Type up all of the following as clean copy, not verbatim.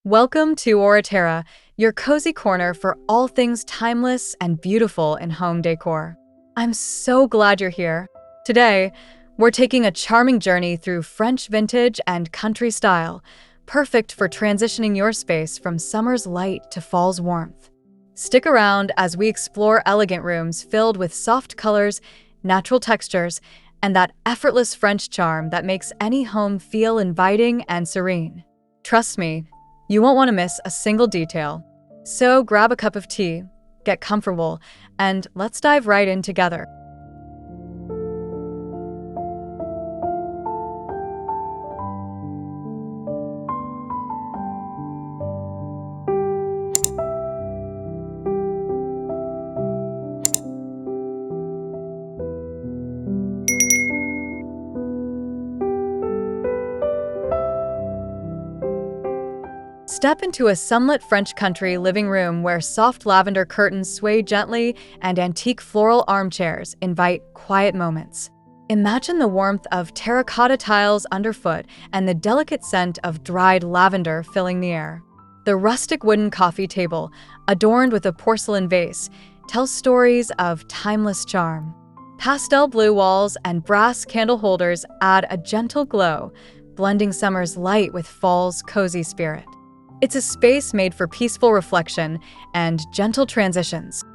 Welcome to Aureterra, your cozy corner for all things timeless and beautiful in home decor. I'm so glad you're here. Today, we're taking a charming journey through French vintage and country style, perfect for transitioning your space from summer's light to fall's warmth. Stick around as we explore elegant rooms filled with soft colors, natural textures, and that effortless French charm that makes any home feel inviting and serene. Trust me, you won't want to miss a single detail. So grab a cup of tea, get comfortable, and let's dive right in together. Step into a sunlit French country living room where soft lavender curtains sway gently and antique floral armchairs invite quiet moments. Imagine the warmth of terracotta tiles underfoot and the delicate scent of dried lavender filling the air. The rustic wooden coffee table, adorned with a porcelain vase, tells stories of timeless charm. Pastel blue walls and brass candle holders add a gentle glow, blending summer's light with fall's cozy spirit. It's a space made for peaceful reflection and gentle transitions.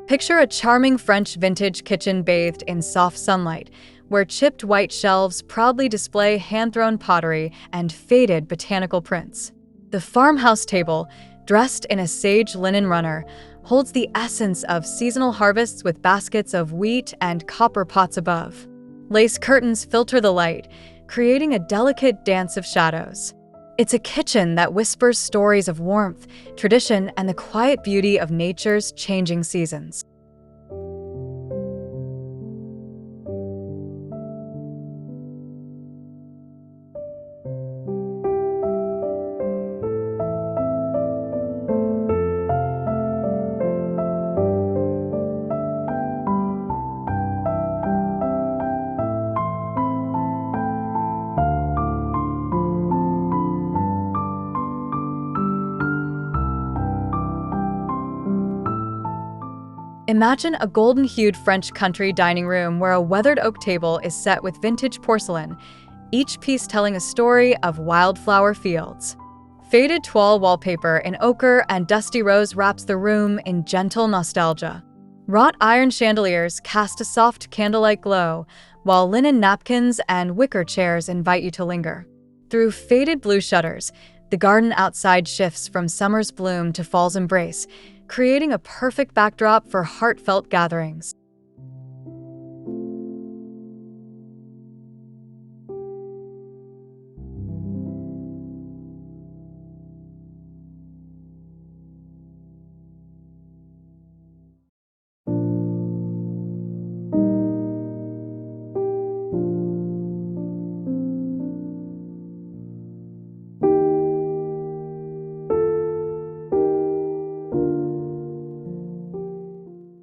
Picture a charming French vintage kitchen bathed in soft sunlight, where chipped white shelves proudly display hand-thrown pottery and faded botanical prints. The farmhouse table, dressed in a sage linen runner, holds the essence of seasonal harvests with baskets of wheat and copper pots above. Lace curtains filter the light, creating a delicate dance of shadows. It's a kitchen that whispers stories of warmth, tradition, and the quiet beauty of nature's changing seasons. Imagine a golden-hued French country dining room where a weathered oak table is set with vintage porcelain, each piece telling a story of wildflower fields. Faded toile wallpaper in ochre and dusty rose wraps the room in gentle nostalgia. Wrought iron chandeliers cast a soft candlelight glow, while linen napkins and wicker chairs invite you to linger. Through faded blue shutters, the garden outside shifts from summer's bloom to fall's embrace, creating a perfect backdrop for heartfelt gatherings.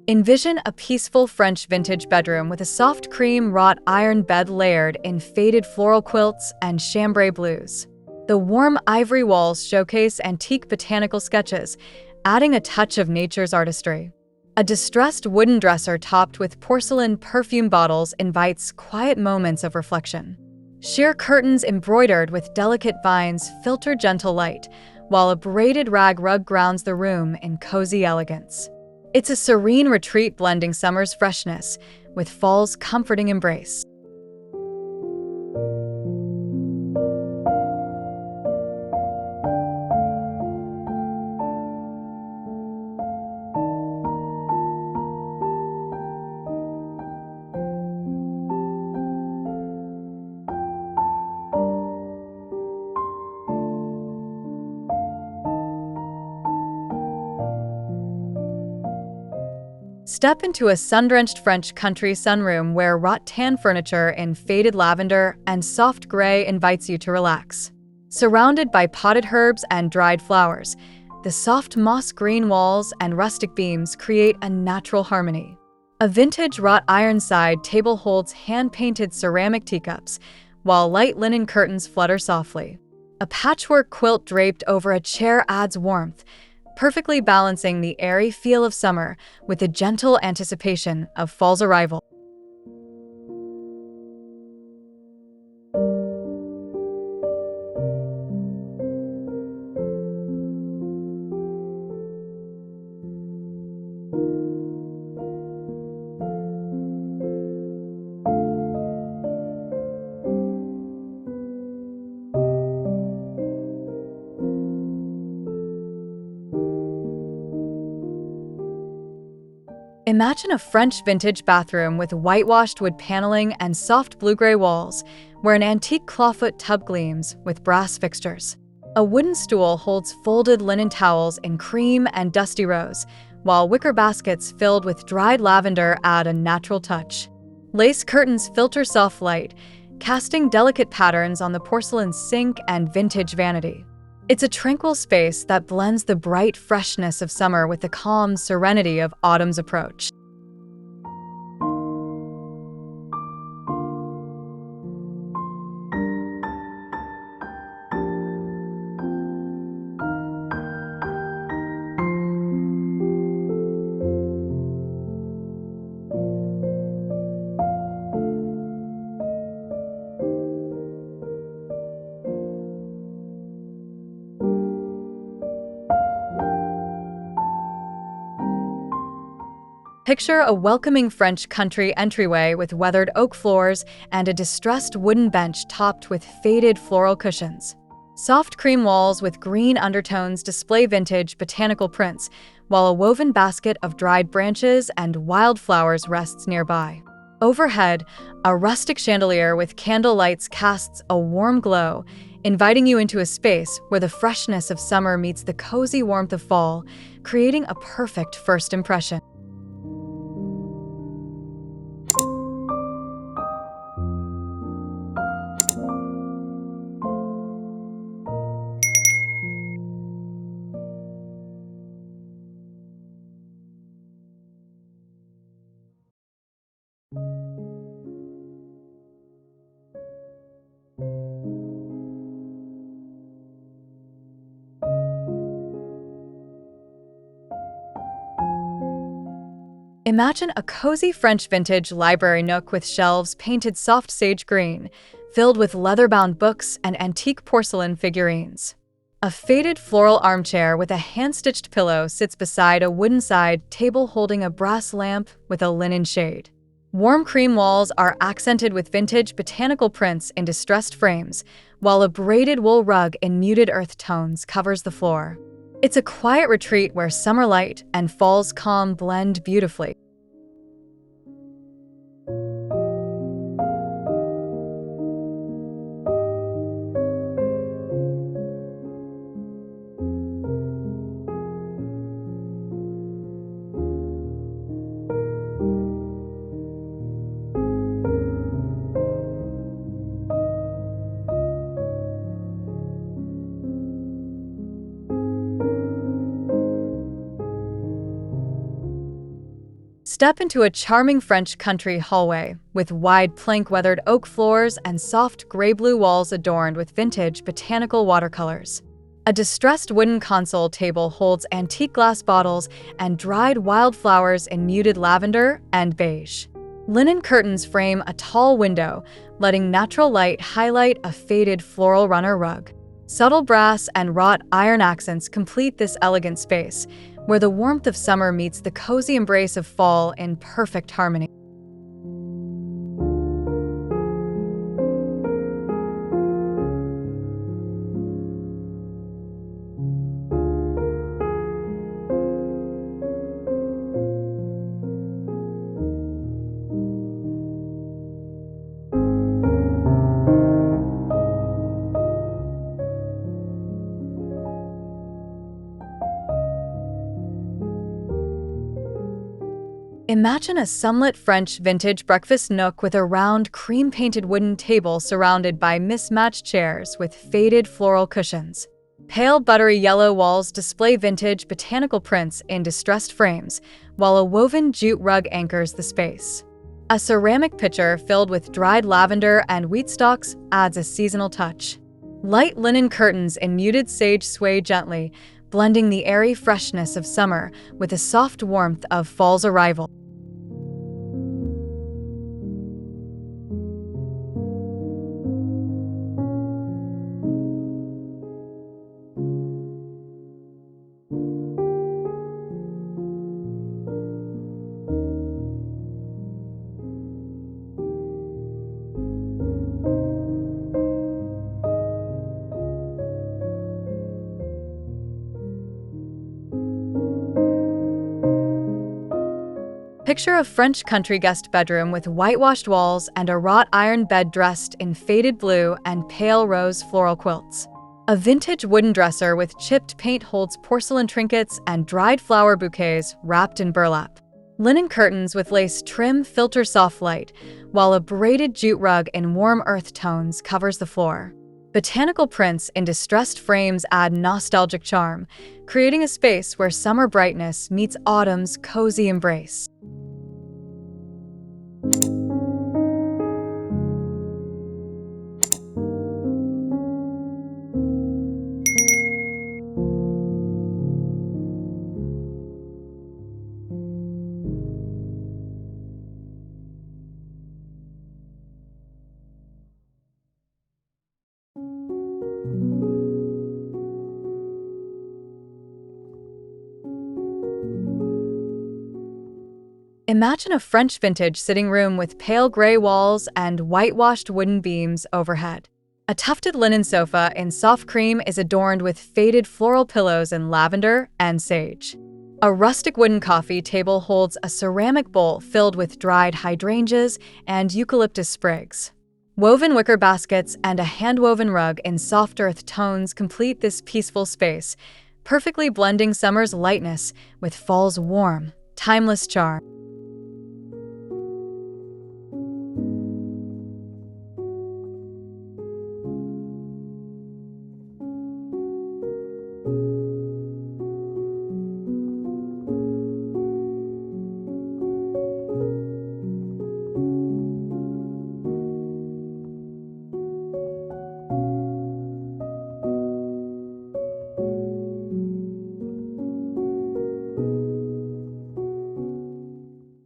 Envision a peaceful French vintage bedroom with a soft cream wrought iron bed layered in faded floral quilts and chambray blues. The warm ivory walls showcase antique botanical sketches, adding a touch of nature's artistry. A distressed wooden dresser topped with porcelain perfume bottles invites quiet moments of reflection. Sheer curtains embroidered with delicate vines filter gentle light, while a braided rag rug grounds the room in cozy elegance. It's a serene retreat blending summer's freshness with fall's comforting embrace. Step into a sun-drenched French country sunroom where rattan furniture in faded lavender and soft gray invites you to relax. Surrounded by potted herbs and dried flowers, the soft moss-green walls and rustic beams create a natural harmony. A vintage wrought iron side table holds hand-painted ceramic teacups, while light linen curtains flutter softly. A patchwork quilt draped over a chair adds warmth, perfectly balancing the airy feel of summer with the gentle anticipation of fall's arrival. Imagine a French vintage bathroom with whitewashed wood paneling and soft blue-gray walls, where an antique clawfoot tub gleams with brass fixtures. A wooden stool holds folded linen towels in cream and dusty rows, while wicker baskets filled with dried lavender add a natural touch. Lace curtains filter soft light, casting delicate patterns on the porcelain sink and vintage vanity. It's a tranquil space that blends the bright freshness of summer with the calm serenity of autumn's approach. Picture a welcoming French country entryway with weathered oak floors and a distressed wooden bench topped with faded floral cushions. Soft cream walls with green undertones display vintage botanical prints, while a woven basket of dried branches and wildflowers rests nearby. Overhead, a rustic chandelier with candle lights casts a warm glow, inviting you into a space where the freshness of summer meets the cozy warmth of fall, creating a perfect first impression. Imagine a cozy French vintage library nook with shelves painted soft sage green, filled with leather-bound books and antique porcelain figurines. A faded floral armchair with a hand-stitched pillow sits beside a wooden-side table holding a brass lamp with a linen shade. Warm cream walls are accented with vintage botanical prints in distressed frames, while a braided wool rug in muted earth tones covers the floor. It's a quiet retreat where summer light and fall's calm blend beautifully. Step into a charming French country hallway with wide plank-weathered oak floors and soft gray-blue walls adorned with vintage botanical watercolors. A distressed wooden console table holds antique glass bottles and dried wildflowers in muted lavender and beige. Linen curtains frame a tall window, letting natural light highlight a faded floral runner rug. Subtle brass and wrought iron accents complete this elegant space, where the warmth of summer meets the cozy embrace of fall in perfect harmony. Imagine a sunlit French vintage breakfast nook with a round, cream-painted wooden table surrounded by mismatched chairs with faded floral cushions. Pale buttery yellow walls display vintage botanical prints in distressed frames, while a woven jute rug anchors the space. A ceramic pitcher filled with dried lavender and wheat stalks adds a seasonal touch. Light linen curtains in muted sage sway gently, blending the airy freshness of summer with the soft warmth of fall's arrival. Picture a French country guest bedroom with whitewashed walls and a wrought iron bed dressed in faded blue and pale rose floral quilts. A vintage wooden dresser with chipped paint holds porcelain trinkets and dried flower bouquets wrapped in burlap. Linen curtains with lace trim filter soft light, while a braided jute rug in warm earth tones covers the floor. Botanical prints in distressed frames add nostalgic charm, creating a space where summer brightness meets autumn's cozy embrace. Imagine a French vintage sitting room with pale gray walls and whitewashed wooden beams overhead. A tufted linen sofa in soft cream is adorned with faded floral pillows in lavender and sage. A rustic wooden coffee table holds a ceramic bowl filled with dried hydrangeas and eucalyptus sprigs. Woven wicker baskets and a hand-woven rug in soft earth tones complete this peaceful space, perfectly blending summer's lightness with fall's warm, timeless charm.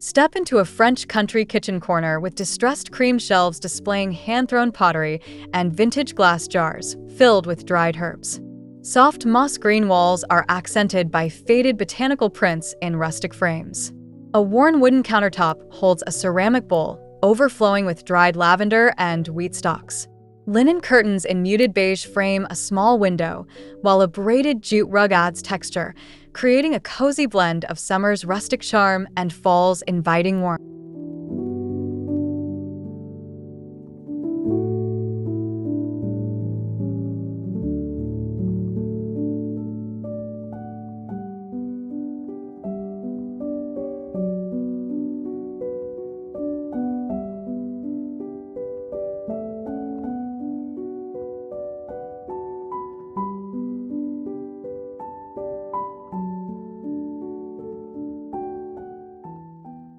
Step into a French country kitchen corner with distressed cream shelves displaying hand-thrown pottery and vintage glass jars filled with dried herbs. Soft moss green walls are accented by faded botanical prints in rustic frames. A worn wooden countertop holds a ceramic bowl overflowing with dried lavender and wheat stalks. Linen curtains in muted beige frame a small window, while a braided jute rug adds texture, creating a cozy blend of summer's rustic charm and fall's inviting warmth.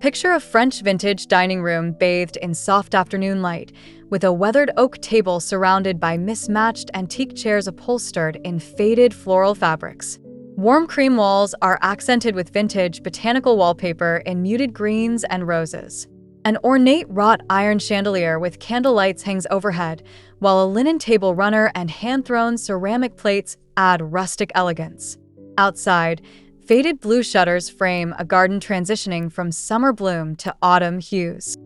Picture a French vintage dining room bathed in soft afternoon light, with a weathered oak table surrounded by mismatched antique chairs upholstered in faded floral fabrics. Warm cream walls are accented with vintage botanical wallpaper in muted greens and roses. An ornate wrought iron chandelier with candle lights hangs overhead, while a linen table runner and hand-thrown ceramic plates add rustic elegance. Outside, faded blue shutters frame a garden transitioning from summer bloom to autumn hues.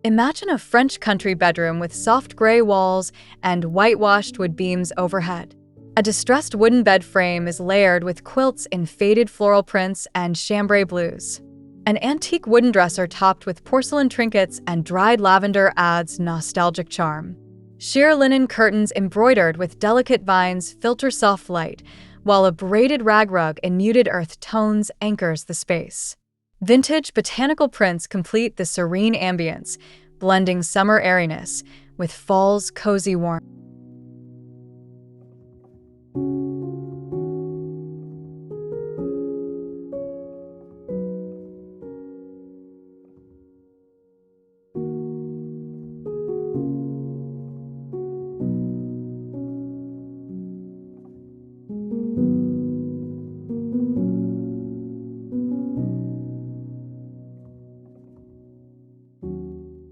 Imagine a French country bedroom with soft gray walls and whitewashed wood beams overhead. A distressed wooden bed frame is layered with quilts in faded floral prints and chambray blues. An antique wooden dresser topped with porcelain trinkets and dried lavender adds nostalgic charm. Sheer linen curtains embroidered with delicate vines filter soft light, while a braided rag rug in muted earth tones anchors the space. Vintage botanical prints complete the serene ambience, blending summer airiness with fall's cozy warmth.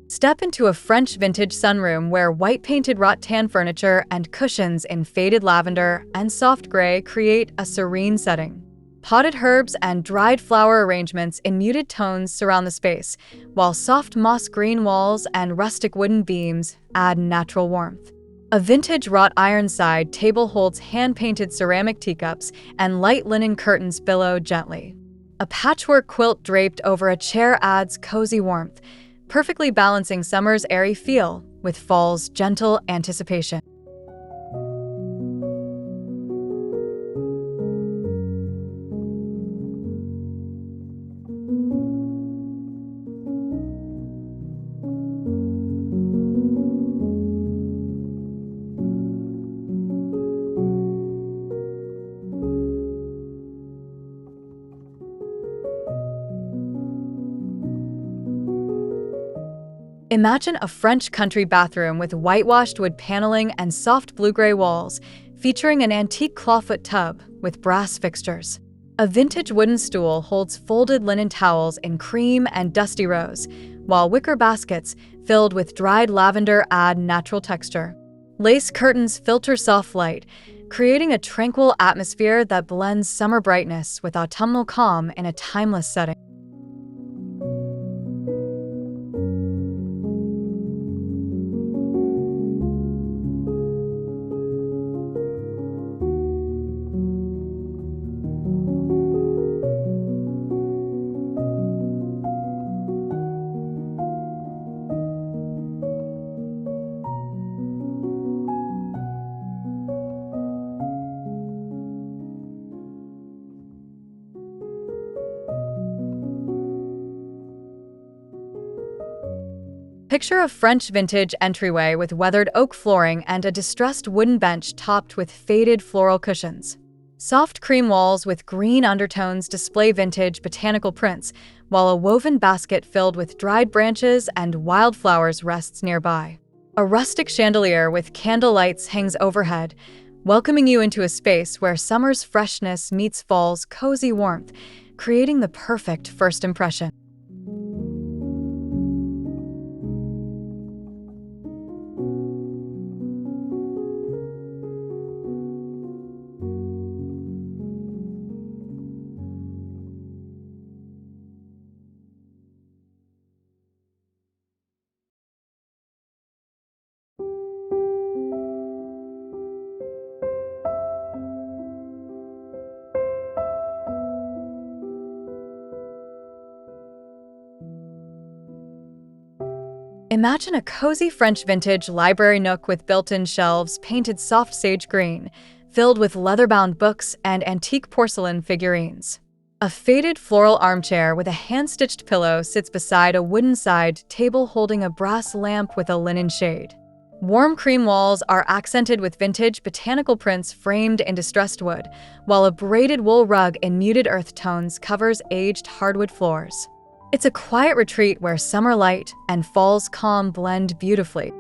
Step into a French vintage sunroom where white-painted rattan furniture and cushions in faded lavender and soft gray create a serene setting. Potted herbs and dried flower arrangements in muted tones surround the space, while soft moss green walls and rustic wooden beams add natural warmth. A vintage wrought ironside table holds hand-painted ceramic teacups and light linen curtains billow gently. A patchwork quilt draped over a chair adds cozy warmth, perfectly balancing summer's airy feel with fall's gentle anticipation. Imagine a French country bathroom with whitewashed wood paneling and soft blue-gray walls, featuring an antique clawfoot tub with brass fixtures. A vintage wooden stool holds folded linen towels in cream and dusty rows, while wicker baskets filled with dried lavender add natural texture. Lace curtains filter soft light, creating a tranquil atmosphere that blends summer brightness with autumnal calm in a timeless setting. Picture a French vintage entryway with weathered oak flooring and a distressed wooden bench topped with faded floral cushions. Soft cream walls with green undertones display vintage botanical prints, while a woven basket filled with dried branches and wildflowers rests nearby. A rustic chandelier with candle lights hangs overhead, welcoming you into a space where summer's freshness meets fall's cozy warmth, creating the perfect first impression. Imagine a cozy French vintage library nook with built-in shelves painted soft sage green, filled with leather-bound books and antique porcelain figurines. A faded floral armchair with a hand-stitched pillow sits beside a wooden side table holding a brass lamp with a linen shade. Warm cream walls are accented with vintage botanical prints framed in distressed wood, while a braided wool rug in muted earth tones covers aged hardwood floors. It's a quiet retreat where summer light and fall's calm blend beautifully.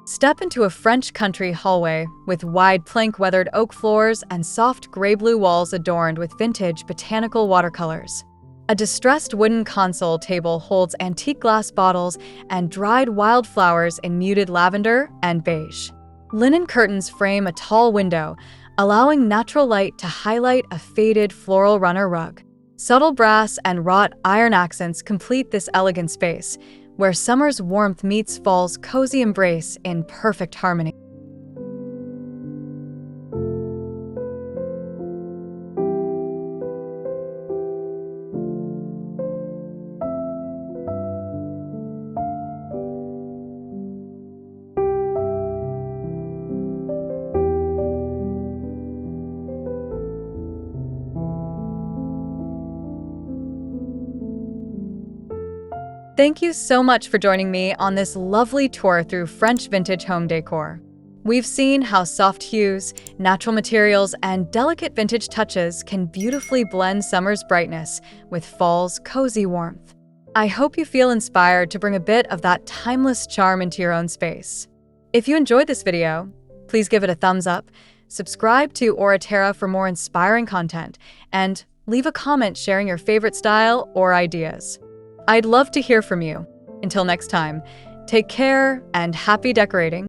Step into a French country hallway with wide plank-weathered oak floors and soft gray-blue walls adorned with vintage botanical watercolors. A distressed wooden console table holds antique glass bottles and dried wildflowers in muted lavender and beige. Linen curtains frame a tall window, allowing natural light to highlight a faded floral runner rug. Subtle brass and wrought iron accents complete this elegant space, where summer's warmth meets fall's cozy embrace in perfect harmony. Thank you so much for joining me on this lovely tour through French vintage home decor. We've seen how soft hues, natural materials, and delicate vintage touches can beautifully blend summer's brightness with fall's cozy warmth. I hope you feel inspired to bring a bit of that timeless charm into your own space. If you enjoyed this video, please give it a thumbs up, subscribe to Aureterra for more inspiring content, and leave a comment sharing your favorite style or ideas. I'd love to hear from you. Until next time, take care and happy decorating.